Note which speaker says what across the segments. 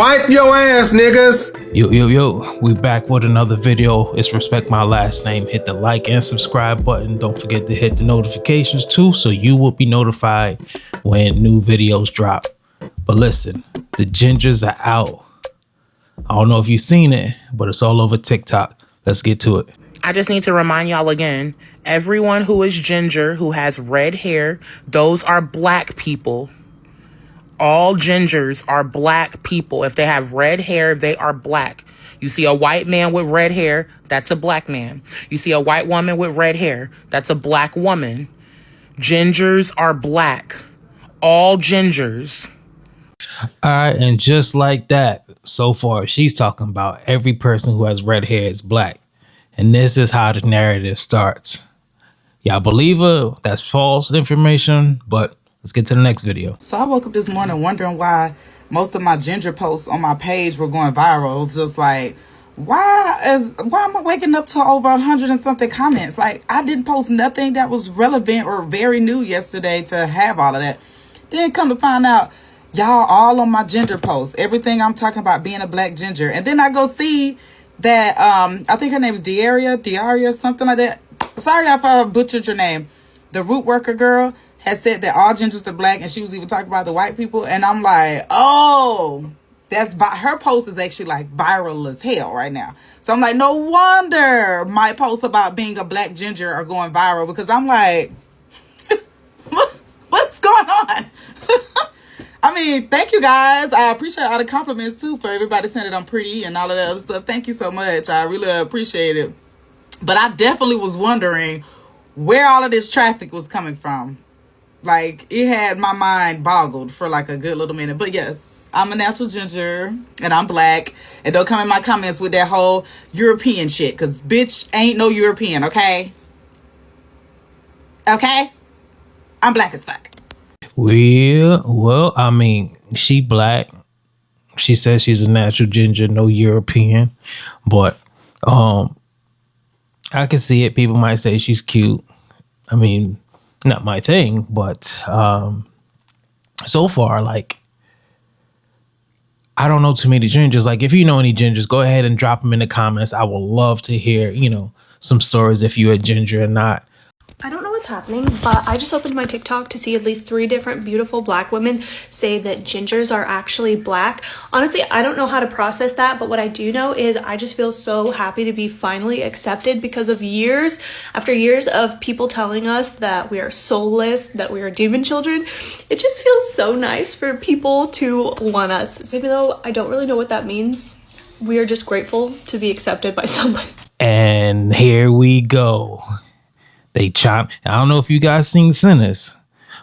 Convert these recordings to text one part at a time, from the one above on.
Speaker 1: Wipe your ass, niggas.
Speaker 2: Yo, we back with another video. It's respect my last name. Hit the like and subscribe button. Don't forget to hit the notifications too, so you will be notified when new videos drop. But listen, the gingers are out. I don't know if you've seen it, but it's all over TikTok. Let's get to it.
Speaker 3: I just need to remind y'all again, everyone who is ginger, who has red hair, those are black people. All gingers are black people. If they have red hair, they are black. You see a white man with red hair, that's a black man. You see a white woman with red hair, that's a black woman. Gingers are black. All gingers.
Speaker 2: All right, and just like that, so far, she's talking about every person who has red hair is black. And this is how the narrative starts. Y'all believe her? That's false information, but let's get to the next video.
Speaker 4: So I woke up this morning wondering why most of my ginger posts on my page were going viral. It was just like, why am I waking up to over 100 and something comments? Like, I didn't post nothing that was relevant or very new yesterday to have all of that. Then come to find out, y'all all on my ginger posts. Everything I'm talking about being a black ginger. And then I go see that, I think her name is Diaria, something like that. Sorry if I butchered your name. The root worker girl has said that all gingers are black, and she was even talking about the white people. And I'm like, oh, her post is actually like viral as hell right now. So I'm like, no wonder my posts about being a black ginger are going viral, because I'm like, what's going on? I mean, thank you guys. I appreciate all the compliments too, for everybody saying that I'm pretty and all of that other stuff. Thank you so much. I really appreciate it. But I definitely was wondering where all of this traffic was coming from. Like, it had my mind boggled for like a good little minute. But yes, I'm a natural ginger and I'm black. And don't come in my comments with that whole European shit, because bitch ain't no European, okay? Okay? I'm black as fuck.
Speaker 2: Well, I mean, she black. She says she's a natural ginger, no European. But I can see it. People might say she's cute. I mean, not my thing, but so far, like, I don't know too many gingers. Like, if you know any gingers, go ahead and drop them in the comments. I would love to hear, some stories if you're a ginger or not.
Speaker 5: I don't know what's happening, but I just opened my TikTok to see at least 3 different beautiful black women say that gingers are actually black. Honestly, I don't know how to process that, but what I do know is I just feel so happy to be finally accepted, because of years after years of people telling us that we are soulless, that we are demon children. It just feels so nice for people to want us. Even though I don't really know what that means, we are just grateful to be accepted by somebody.
Speaker 2: And here we go. I don't know if you guys seen Sinners,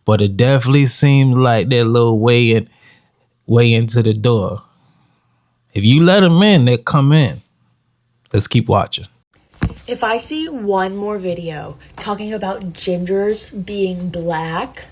Speaker 2: but it definitely seemed like that little way into the door. If you let them in, they'll come in. Let's keep watching.
Speaker 6: If I see one more video talking about gingers being black,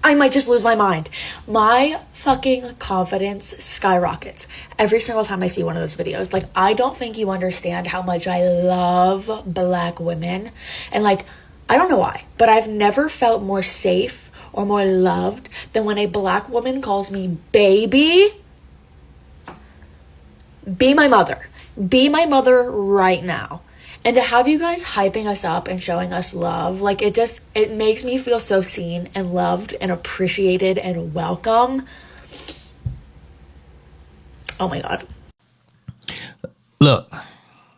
Speaker 6: I might just lose my mind. My fucking confidence skyrockets every single time I see one of those videos. Like, I don't think you understand how much I love black women. And like, I don't know why, but I've never felt more safe or more loved than when a black woman calls me baby. Be my mother. Be my mother right now. And to have you guys hyping us up and showing us love, like, it makes me feel so seen and loved and appreciated and welcome. Oh my God.
Speaker 2: Look,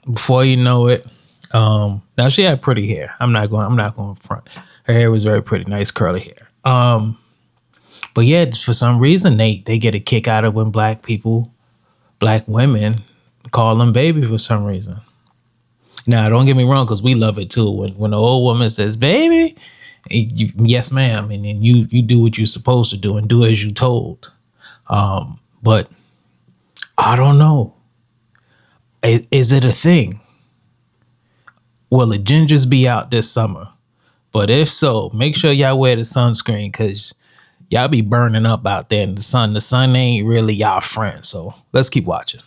Speaker 2: before you know it, now she had pretty hair. I'm not going front. Her hair was very pretty, nice curly hair. But yeah, for some reason they get a kick out of when black women call them baby for some reason. Now, don't get me wrong, because we love it too. When the old woman says, baby, yes, ma'am, and then you do what you're supposed to do and do as you're told. But I don't know. Is it a thing? Will the gingers be out this summer? But if so, make sure y'all wear the sunscreen, because y'all be burning up out there in the sun. The sun ain't really y'all friend. So let's keep watching.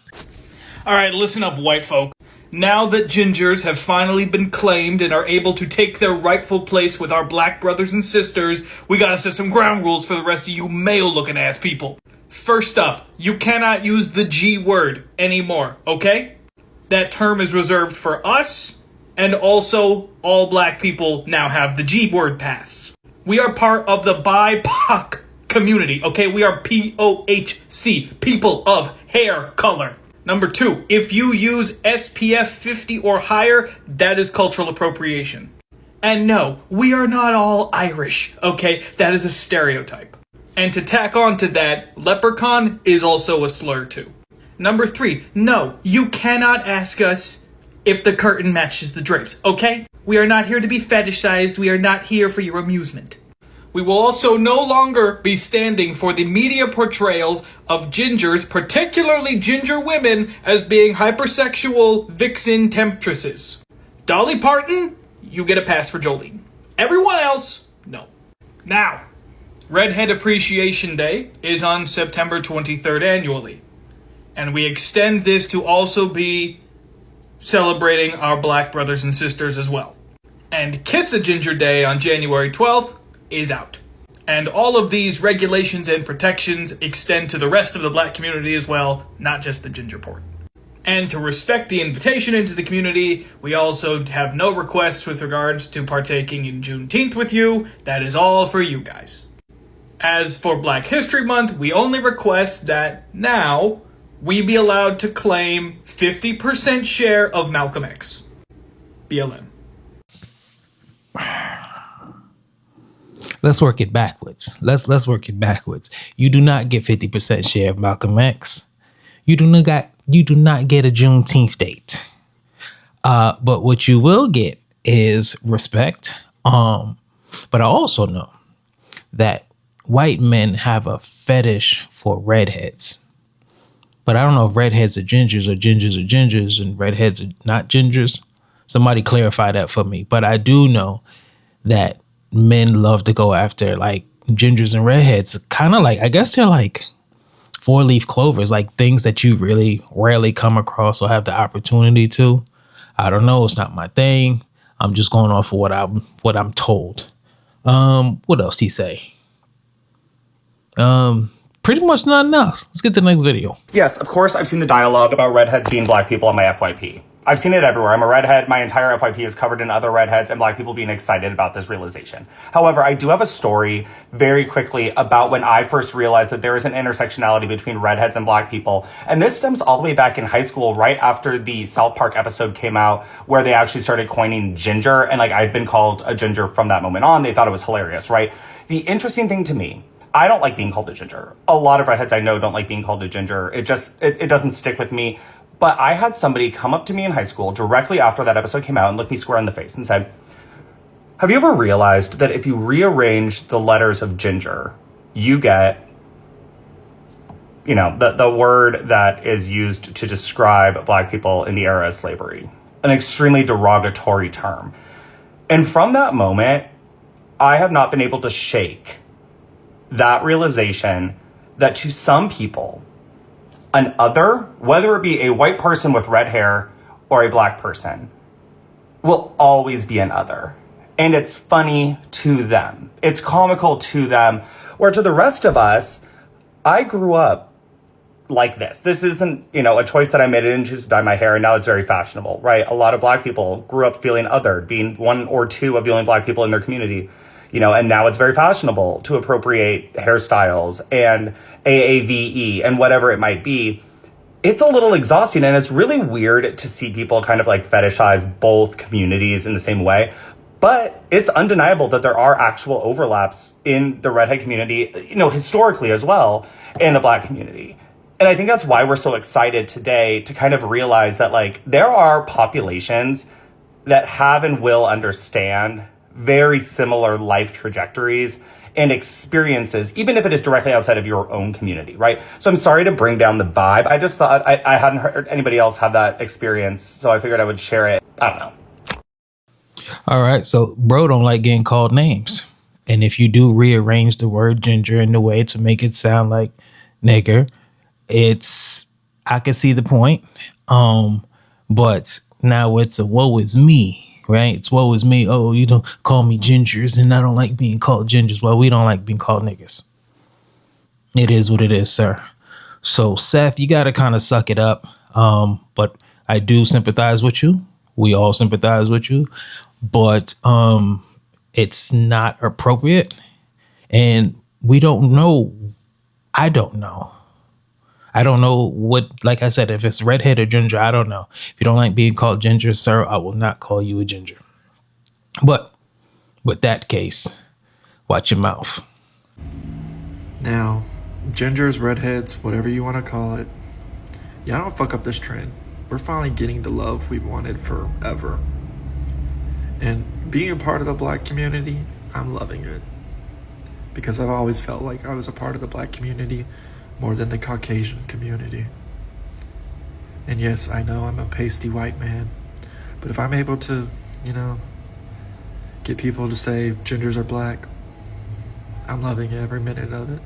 Speaker 7: All right, listen up, white folk. Now that gingers have finally been claimed and are able to take their rightful place with our black brothers and sisters, we gotta set some ground rules for the rest of you male-looking ass people. First up, you cannot use the G word anymore, okay? That term is reserved for us, and also all black people now have the G word pass. We are part of the BIPOC community, okay? We are POHC, people of hair color. Number 2, if you use SPF 50 or higher, that is cultural appropriation. And no, we are not all Irish, okay? That is a stereotype. And to tack on to that, leprechaun is also a slur too. Number 3, no, you cannot ask us if the curtain matches the drapes, okay? We are not here to be fetishized, we are not here for your amusement. We will also no longer be standing for the media portrayals of gingers, particularly ginger women, as being hypersexual vixen temptresses. Dolly Parton, you get a pass for Jolene. Everyone else, no. Now, Redhead Appreciation Day is on September 23rd annually. And we extend this to also be celebrating our black brothers and sisters as well. And Kiss a Ginger Day on January 12th is out. And all of these regulations and protections extend to the rest of the black community as well, not just the ginger port. And to respect the invitation into the community, we also have no requests with regards to partaking in Juneteenth with you. That is all for you guys. As for Black History Month, we only request that now we be allowed to claim 50% share of Malcolm X. BLM.
Speaker 2: Let's work it backwards. Let's work it backwards. You do not get 50% share of Malcolm X. You do not get a Juneteenth date. But what you will get is respect. But I also know that white men have a fetish for redheads. But I don't know if redheads are gingers or gingers are gingers and redheads are not gingers. Somebody clarify that for me. But I do know that men love to go after like gingers and redheads. Kind of like, I guess they're like 4-leaf clovers, like things that you really rarely come across or have the opportunity to. I don't know. It's not my thing. I'm just going off of what I'm told. What else he say? Pretty much nothing else. Let's get to the next video.
Speaker 8: Yes, of course, I've seen the dialogue about redheads being black people on my FYP. I've seen it everywhere. I'm a redhead. My entire FYP is covered in other redheads and black people being excited about this realization. However, I do have a story very quickly about when I first realized that there is an intersectionality between redheads and black people. And this stems all the way back in high school, right after the South Park episode came out, where they actually started coining ginger. And like, I've been called a ginger from that moment on. They thought it was hilarious, right? The interesting thing to me, I don't like being called a ginger. A lot of redheads I know don't like being called a ginger. It doesn't stick with me. But I had somebody come up to me in high school directly after that episode came out and look me square in the face and said, have you ever realized that if you rearrange the letters of ginger, you get, you know, the word that is used to describe black people in the era of slavery, an extremely derogatory term. And from that moment, I have not been able to shake that realization that to some people, an other, whether it be a white person with red hair or a black person, will always be an other. And it's funny to them. It's comical to them. Where to the rest of us, I grew up like this. This isn't, a choice that I made. I didn't choose to dye my hair, and now it's very fashionable, right? A lot of black people grew up feeling othered, being one or two of the only black people in their community. And now it's very fashionable to appropriate hairstyles and AAVE and whatever it might be. It's a little exhausting, and it's really weird to see people kind of like fetishize both communities in the same way. But it's undeniable that there are actual overlaps in the redhead community, historically as well, in the black community. And I think that's why we're so excited today to kind of realize that like there are populations that have and will understand very similar life trajectories and experiences, even if it is directly outside of your own community, right? So I'm sorry to bring down the vibe. I just thought I hadn't heard anybody else have that experience, so I figured I would share it. I don't know.
Speaker 2: All right, so bro don't like getting called names. And if you do rearrange the word ginger in the way to make it sound like nigger, I can see the point. But now it's a woe is me, right? It's woe is me. Oh, you don't call me gingers and I don't like being called gingers. Well, we don't like being called niggas. It is what it is, sir. So, Seth, you got to kind of suck it up. But I do sympathize with you. We all sympathize with you. But it's not appropriate. And we don't know. I don't know. I don't know what, like I said, if it's redhead or ginger, I don't know. If you don't like being called ginger, sir, I will not call you a ginger. But with that case, watch your mouth.
Speaker 9: Now, gingers, redheads, whatever you want to call it, y'all don't fuck up this trend. We're finally getting the love we've wanted forever. And being a part of the black community, I'm loving it. Because I've always felt like I was a part of the black community more than the Caucasian community. And yes, I know I'm a pasty white man, but if I'm able to, get people to say gingers are black, I'm loving every minute of it.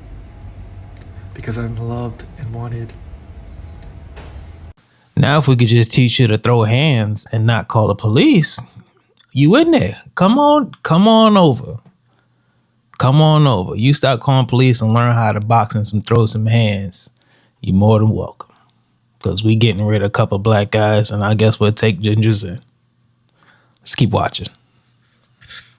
Speaker 9: Because I'm loved and wanted.
Speaker 2: Now, if we could just teach you to throw hands and not call the police, you in there. Come on over. Come on over. You start calling police and learn how to box and throw some hands. You're more than welcome. Because we getting rid of a couple black guys, and I guess we'll take gingers in. Let's keep watching.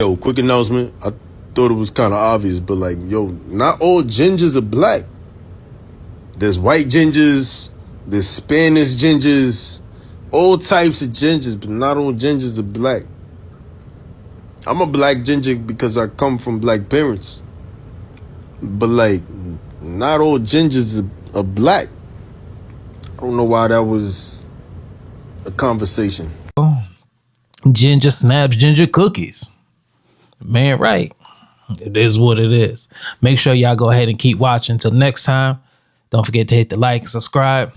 Speaker 10: Yo, quick announcement. I thought it was kind of obvious, but not all gingers are black. There's white gingers, there's Spanish gingers, all types of gingers, but not all gingers are black. I'm a black ginger because I come from black parents. But not all gingers are black. I don't know why that was a conversation.
Speaker 2: Ginger snaps ginger cookies. Man, right. It is what it is. Make sure y'all go ahead and keep watching. Until next time, don't forget to hit the like and subscribe.